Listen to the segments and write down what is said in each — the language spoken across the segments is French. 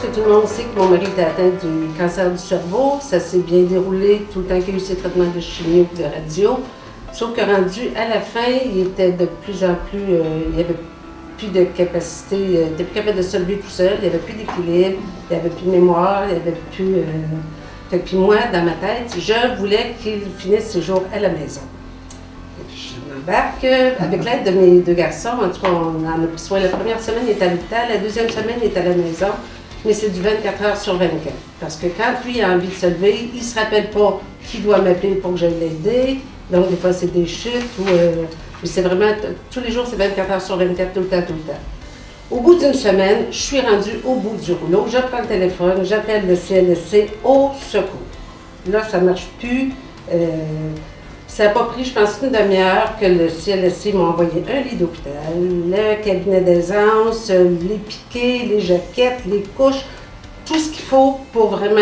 que tout le monde sait que mon mari était atteint du cancer du cerveau. Ça s'est bien déroulé tout le temps qu'il y a eu ses traitements de chimio et de radio. Sauf que rendu à la fin, il était de plus en plus... il n'y avait plus de capacité, il n'était plus capable de se lever tout seul, il n'y avait plus d'équilibre, il n'y avait plus de mémoire, il n'y avait plus... Puis moi, dans ma tête, je voulais qu'il finisse ses jours à la maison. Je m'embarque avec l'aide de mes 2 garçons. En tout cas, on en a pris soin. La première semaine, il est à l'hôpital. La deuxième semaine, il est à la maison. Mais c'est du 24 heures sur 24. Parce que quand lui a envie de se lever, il ne se rappelle pas qui doit m'appeler pour que j'aille l'aider. Donc, des fois, c'est des chutes. Mais c'est vraiment, tous les jours, c'est 24 heures sur 24, tout le temps, tout le temps. Au bout d'une semaine, je suis rendue au bout du rouleau. Je prends le téléphone, j'appelle le CLSC au secours. Là, ça ne marche plus. Ça n'a pas pris, je pense, une demi-heure que le CLSC m'a envoyé un lit d'hôpital, le cabinet d'aisance, les piquets, les jaquettes, les couches, tout ce qu'il faut pour vraiment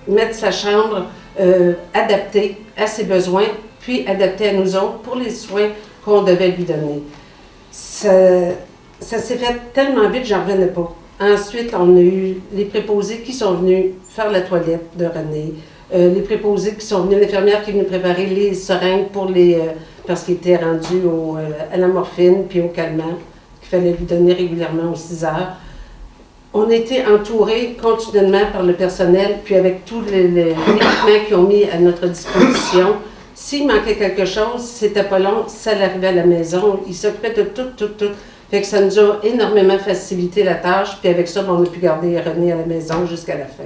mettre sa chambre adaptée à ses besoins, puis adaptée à nous autres pour les soins qu'on devait lui donner. Ça s'est fait tellement vite, j'en revenais pas. Ensuite, on a eu les préposés qui sont venus faire la toilette de René. Les préposés qui sont venus, l'infirmière qui est venue préparer les seringues pour parce qu'il était rendu à la morphine puis au calmant, qu'il fallait lui donner régulièrement aux 6 heures. On était entourés continuellement par le personnel, puis avec tout l'équipement qu'ils ont mis à notre disposition. S'il manquait quelque chose, c'était pas long, ça l'arrivait à la maison. Ils s'occupaient de tout. Fait que ça nous a énormément facilité la tâche, puis avec ça, on a pu garder René à la maison jusqu'à la fin.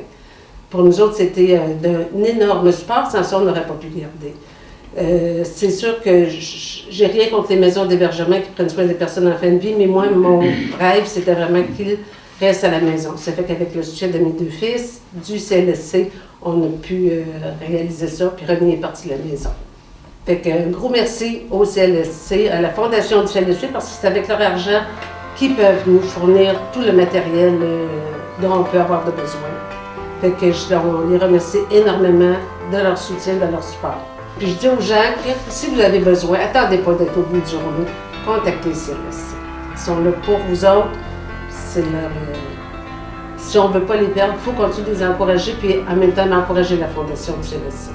Pour nous autres, c'était d'un énorme support, sans ça, on n'aurait pas pu le garder. C'est sûr que j'ai rien contre les maisons d'hébergement qui prennent soin des personnes en fin de vie, mais moi, mon rêve, c'était vraiment qu'ils restent à la maison. Ça fait qu'avec le soutien de mes 2 fils, du CLSC, on a pu réaliser ça, puis René est parti de la maison. Fait qu'un gros merci au CLSC, à la fondation du CLSC, parce que c'est avec leur argent qu'ils peuvent nous fournir tout le matériel dont on peut avoir de besoin. Fait que on les remercie énormément de leur soutien, de leur support. Puis je dis aux gens que si vous avez besoin, attendez pas d'être au bout du rouleau, contactez le CLSC. Ils sont là pour vous autres, c'est leur... si on ne veut pas les perdre, il faut continuer de les encourager, puis en même temps encourager la fondation du CLSC.